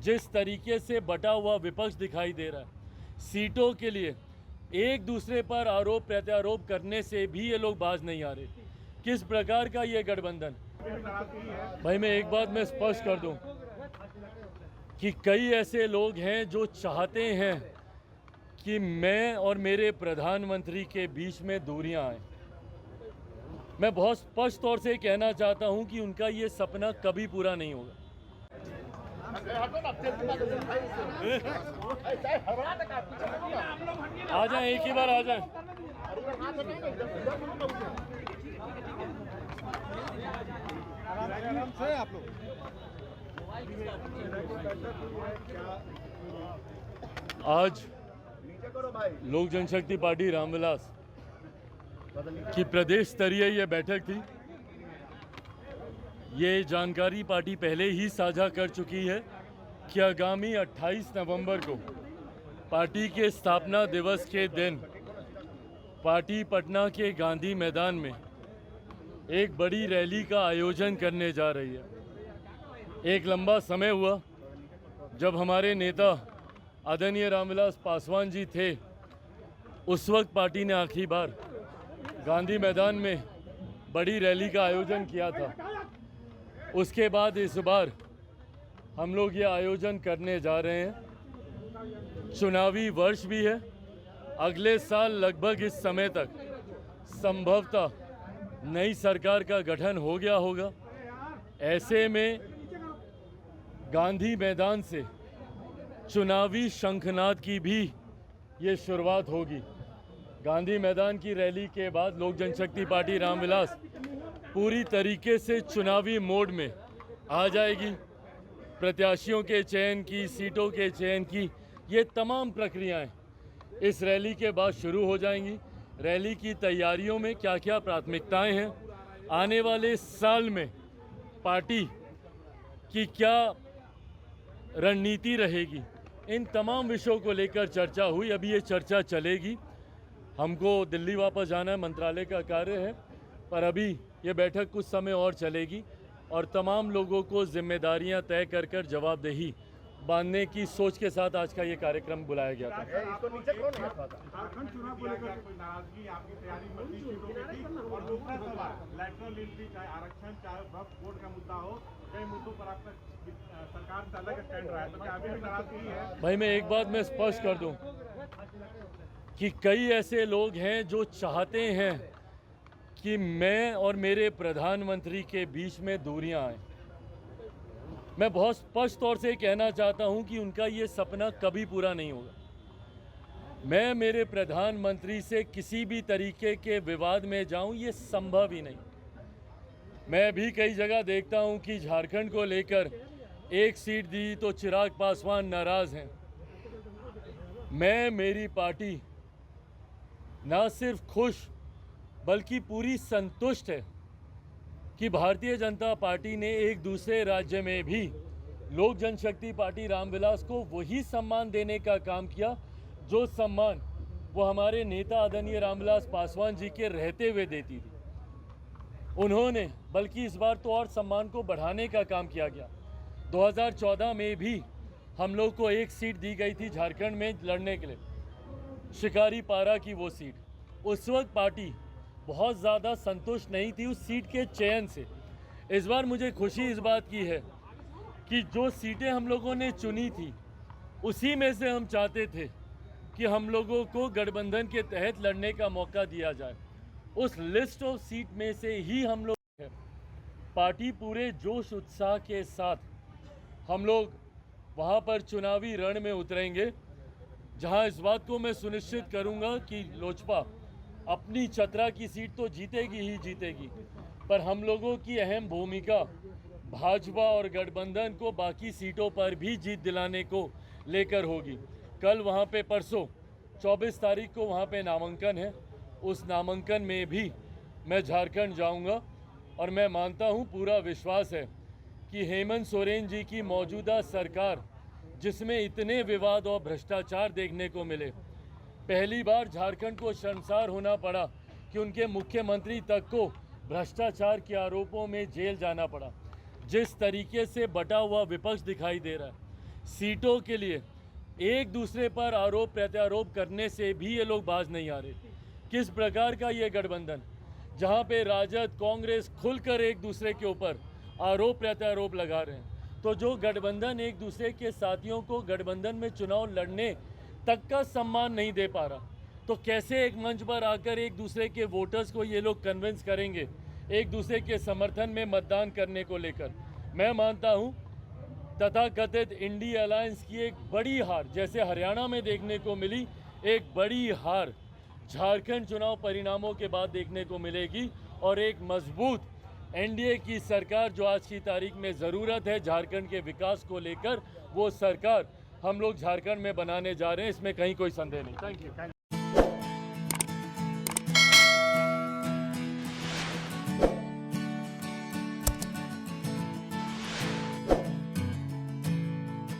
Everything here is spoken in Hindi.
जिस तरीके से बटा हुआ विपक्ष दिखाई दे रहा है, सीटों के लिए एक दूसरे पर आरोप प्रत्यारोप करने से भी ये लोग बाज नहीं आ रहे। किस प्रकार का ये गठबंधन। भाई मैं एक बात मैं स्पष्ट कर दूं कि कई ऐसे लोग हैं जो चाहते हैं कि मैं और मेरे प्रधानमंत्री के बीच में दूरियां आए। मैं बहुत स्पष्ट तौर से कहना चाहता हूं कि उनका ये सपना कभी पूरा नहीं होगा। आ जाए, एक ही बार आ जाए। आज लोक जनशक्ति पार्टी रामविलास की प्रदेश स्तरीय ये बैठक थी। ये जानकारी पार्टी पहले ही साझा कर चुकी है कि आगामी 28 नवंबर को पार्टी के स्थापना दिवस के दिन पार्टी पटना के गांधी मैदान में एक बड़ी रैली का आयोजन करने जा रही है। एक लंबा समय हुआ जब हमारे नेता आदरणीय रामविलास पासवान जी थे, उस वक्त पार्टी ने आखिरी बार गांधी मैदान में बड़ी रैली का आयोजन किया था। उसके बाद इस बार हम लोग ये आयोजन करने जा रहे हैं। चुनावी वर्ष भी है। अगले साल लगभग इस समय तक संभवतः नई सरकार का गठन हो गया होगा। ऐसे में गांधी मैदान से चुनावी शंखनाद की भी ये शुरुआत होगी। गांधी मैदान की रैली के बाद लोक जनशक्ति पार्टी रामविलास पूरी तरीके से चुनावी मोड में आ जाएगी। प्रत्याशियों के चयन की, सीटों के चयन की ये तमाम प्रक्रियाएं इस रैली के बाद शुरू हो जाएंगी। रैली की तैयारियों में क्या क्या प्राथमिकताएं हैं, आने वाले साल में पार्टी की क्या रणनीति रहेगी, इन तमाम विषयों को लेकर चर्चा हुई। अभी ये चर्चा चलेगी। हमको दिल्ली वापस जाना है, मंत्रालय का कार्य है, पर अभी ये बैठक कुछ समय और चलेगी और तमाम लोगों को जिम्मेदारियां तय कर कर जवाबदेही बांधने की सोच के साथ आज का ये कार्यक्रम बुलाया गया था। झारखंड चुनाव को लेकर कोई नाराजगी आपकी तैयारी मंत्री सीटों की थी और दूसरा सवाल इलेक्टोरल यूनिटी, चाहे आरक्षण चाहे वक्फ बोर्ड का मुद्दा हो, कई मुद्दों पर आपका सरकार से अलग स्टैंड रहा है, तो क्या अभी भी नाराजगी है? भाई मैं एक बात मैं स्पष्ट कर दूं कि कई ऐसे लोग हैं जो चाहते हैं कि मैं और मेरे प्रधानमंत्री के बीच में दूरियां आए। मैं बहुत स्पष्ट तौर से कहना चाहता हूं कि उनका ये सपना कभी पूरा नहीं होगा। मैं मेरे प्रधानमंत्री से किसी भी तरीके के विवाद में जाऊं, ये संभव ही नहीं। मैं भी कई जगह देखता हूं कि झारखंड को लेकर एक सीट दी तो चिराग पासवान नाराज हैं। मैं, मेरी पार्टी ना सिर्फ खुश बल्कि पूरी संतुष्ट है कि भारतीय जनता पार्टी ने एक दूसरे राज्य में भी लोक जनशक्ति पार्टी रामविलास को वही सम्मान देने का काम किया जो सम्मान वो हमारे नेता आदरणीय रामविलास पासवान जी के रहते हुए देती थी। उन्होंने बल्कि इस बार तो और सम्मान को बढ़ाने का काम किया गया। 2014 में भी हम लोग को एक सीट दी गई थी झारखंड में लड़ने के लिए, शिकारी पारा की वो सीट। उस वक्त पार्टी बहुत ज़्यादा संतुष्ट नहीं थी उस सीट के चयन से। इस बार मुझे खुशी इस बात की है कि जो सीटें हम लोगों ने चुनी थी उसी में से हम चाहते थे कि हम लोगों को गठबंधन के तहत लड़ने का मौका दिया जाए। उस लिस्ट ऑफ सीट में से ही हम लोग है। पार्टी पूरे जोश उत्साह के साथ हम लोग वहाँ पर चुनावी रण में उतरेंगे, जहाँ इस बात को मैं सुनिश्चित करूँगा कि लोजपा अपनी चतरा की सीट तो जीतेगी ही जीतेगी, पर हम लोगों की अहम भूमिका भाजपा और गठबंधन को बाकी सीटों पर भी जीत दिलाने को लेकर होगी। कल वहाँ पे परसों 24 तारीख को वहाँ पे नामांकन है। उस नामांकन में भी मैं झारखंड जाऊँगा और मैं मानता हूँ, पूरा विश्वास है कि हेमंत सोरेन जी की मौजूदा सरकार, जिसमें इतने विवाद और भ्रष्टाचार देखने को मिले, पहली बार झारखंड को शर्मसार होना पड़ा कि उनके मुख्यमंत्री तक को भ्रष्टाचार के आरोपों में जेल जाना पड़ा। जिस तरीके से बटा हुआ विपक्ष दिखाई दे रहा है, सीटों के लिए एक दूसरे पर आरोप प्रत्यारोप करने से भी ये लोग बाज नहीं आ रहे। किस प्रकार का ये गठबंधन, जहाँ पे राजद कांग्रेस खुलकर एक दूसरे के ऊपर आरोप प्रत्यारोप लगा रहे हैं, तो जो गठबंधन एक दूसरे के साथियों को गठबंधन में चुनाव लड़ने तक का सम्मान नहीं दे पा रहा, तो कैसे एक मंच पर आकर एक दूसरे के वोटर्स को ये लोग कन्विंस करेंगे एक दूसरे के समर्थन में मतदान करने को लेकर। मैं मानता हूँ तथाकथित इंडी अलायंस की एक बड़ी हार, जैसे हरियाणा में देखने को मिली, एक बड़ी हार झारखंड चुनाव परिणामों के बाद देखने को मिलेगी और एक मजबूत एनडीए की सरकार जो आज की तारीख में ज़रूरत है झारखंड के विकास को लेकर, वो सरकार हम लोग झारखंड में बनाने जा रहे हैं, इसमें कहीं कोई संदेह नहीं। Thank you.